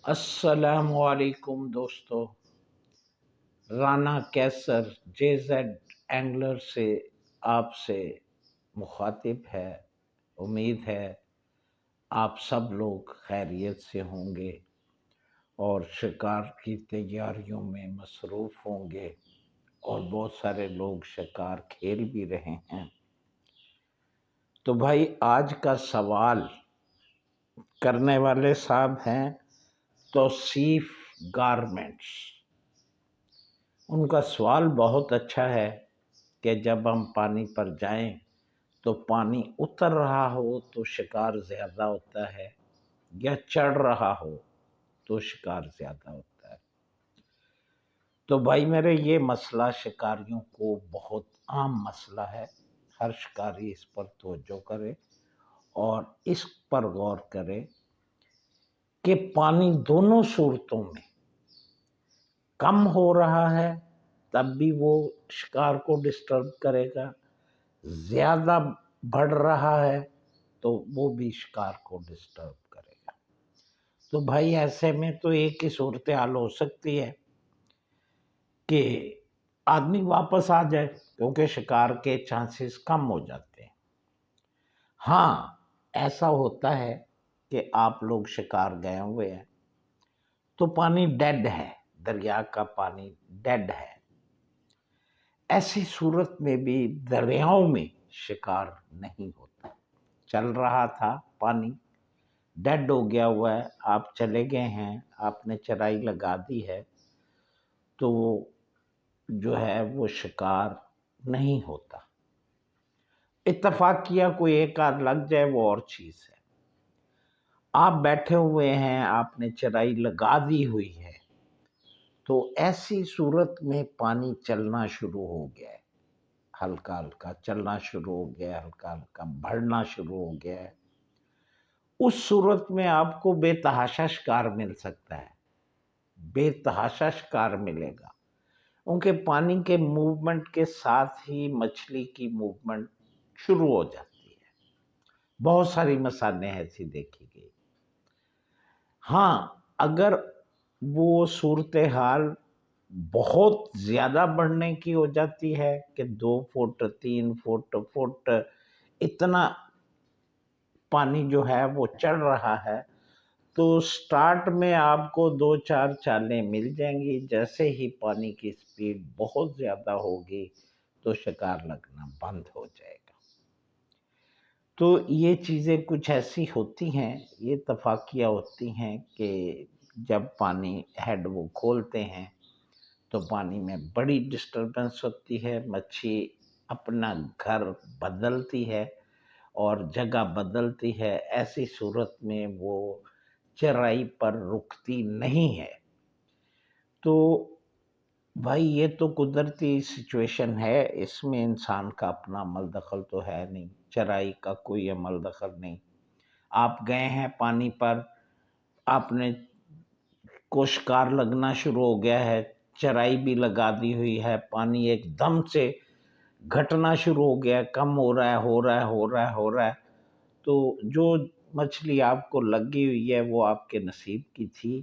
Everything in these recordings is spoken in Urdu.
السلام علیکم دوستو، رانا کیسر جے زیڈ اینگلر سے آپ سے مخاطب ہے۔ امید ہے آپ سب لوگ خیریت سے ہوں گے اور شکار کی تیاریوں میں مصروف ہوں گے، اور بہت سارے لوگ شکار کھیل بھی رہے ہیں۔ تو بھائی، آج کا سوال کرنے والے صاحب ہیں توصیف گارمنٹس۔ ان کا سوال بہت اچھا ہے کہ جب ہم پانی پر جائیں تو پانی اتر رہا ہو تو شکار زیادہ ہوتا ہے یا چڑھ رہا ہو تو شکار زیادہ ہوتا ہے۔ تو بھائی میرے، یہ مسئلہ شکاریوں کو بہت عام مسئلہ ہے۔ ہر شکاری اس پر توجہ کرے اور اس پر غور کرے کہ پانی دونوں صورتوں میں کم ہو رہا ہے تب بھی وہ شکار کو ڈسٹرب کرے گا، زیادہ بڑھ رہا ہے تو وہ بھی شکار کو ڈسٹرب کرے گا۔ تو بھائی ایسے میں تو ایک ہی صورتحال ہو سکتی ہے کہ آدمی واپس آ جائے، کیونکہ شکار کے چانسز کم ہو جاتے ہیں۔ ہاں، ایسا ہوتا ہے کہ آپ لوگ شکار گئے ہوئے ہیں تو پانی ڈیڈ ہے، دریا کا پانی ڈیڈ ہے۔ ایسی صورت میں بھی دریاؤں میں شکار نہیں ہوتا۔ چل رہا تھا پانی، ڈیڈ ہو گیا ہوا ہے، آپ چلے گئے ہیں، آپ نے چرائی لگا دی ہے، تو جو ہے وہ شکار نہیں ہوتا۔ اتفاق کیا کوئی ایک آدھ لگ جائے وہ اور چیز ہے۔ آپ بیٹھے ہوئے ہیں، آپ نے چرائی لگا دی ہوئی ہے، تو ایسی صورت میں پانی چلنا شروع ہو گیا ہے، ہلکا ہلکا چلنا شروع ہو گیا ہے، ہلکا ہلکا بڑھنا شروع ہو گیا ہے۔ اس صورت میں آپ کو بے تحاشا شکار مل سکتا ہے، بے تحاشا شکار ملے گا، کیونکہ پانی کے موومنٹ کے ساتھ ہی مچھلی کی موومنٹ شروع ہو جاتی ہے۔ بہت ساری مثالیں ایسی دیکھی گئی۔ ہاں، اگر وہ صورتحال بہت زیادہ بڑھنے کی ہو جاتی ہے کہ 2 فٹ 3 فٹ اتنا پانی جو ہے وہ چڑھ رہا ہے، تو سٹارٹ میں آپ کو 2 4 چالیں مل جائیں گی۔ جیسے ہی پانی کی سپیڈ بہت زیادہ ہوگی تو شکار لگنا بند ہو جائے گا۔ تو یہ چیزیں کچھ ایسی ہوتی ہیں، یہ اتفاقیہ ہوتی ہیں کہ جب پانی ہیڈ وہ کھولتے ہیں تو پانی میں بڑی ڈسٹربنس ہوتی ہے، مچھلی اپنا گھر بدلتی ہے اور جگہ بدلتی ہے۔ ایسی صورت میں وہ چرائی پر رکتی نہیں ہے۔ تو بھائی یہ تو قدرتی سچویشن ہے، اس میں انسان کا اپنا عمل دخل تو ہے نہیں، چرائی کا کوئی عمل دخل نہیں۔ آپ گئے ہیں پانی پر، آپ نے کو شکار لگنا شروع ہو گیا ہے، چرائی بھی لگا دی ہوئی ہے، پانی ایک دم سے گھٹنا شروع ہو گیا ہے، کم ہو رہا ہے، ہو رہا ہے، ہو رہا ہے، ہو رہا ہے، تو جو مچھلی آپ کو لگی ہوئی ہے وہ آپ کے نصیب کی تھی،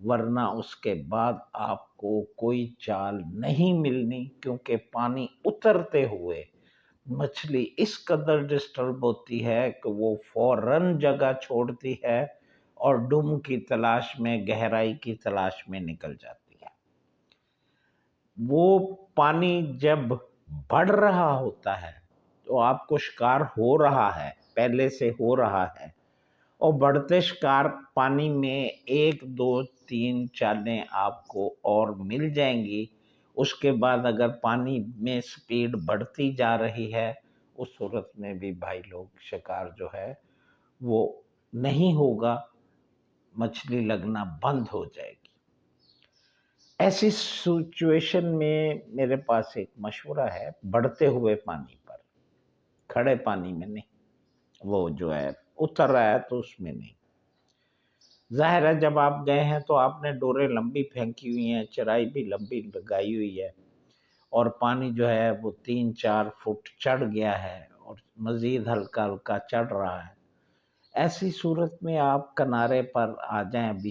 ورنہ اس کے بعد آپ کو کوئی چال نہیں ملنی، کیونکہ پانی اترتے ہوئے مچھلی اس قدر ڈسٹرب ہوتی ہے کہ وہ فوراً جگہ چھوڑتی ہے اور ڈوم کی تلاش میں، گہرائی کی تلاش میں نکل جاتی ہے۔ وہ پانی جب بڑھ رہا ہوتا ہے تو آپ کو شکار ہو رہا ہے، پہلے سے ہو رہا ہے، اور بڑھتے شکار پانی میں 1 2 3 چالیں آپ کو اور مل جائیں گی۔ اس کے بعد اگر پانی میں سپیڈ بڑھتی جا رہی ہے، اس صورت میں بھی بھائی لوگ شکار جو ہے وہ نہیں ہوگا، مچھلی لگنا بند ہو جائے گی۔ ایسی سچویشن میں میرے پاس ایک مشورہ ہے، بڑھتے ہوئے پانی پر، کھڑے پانی میں نہیں، وہ جو ہے اتر رہا ہے تو اس میں نہیں۔ ظاہر ہے جب آپ گئے ہیں تو آپ نے ڈوریں لمبی پھینکی ہوئی ہیں، چرائی بھی لمبی لگائی ہوئی ہے، اور پانی جو ہے وہ 3 4 فٹ چڑھ گیا ہے اور مزید ہلکا ہلکا چڑھ رہا ہے۔ ایسی صورت میں آپ کنارے پر آ جائیں، ابھی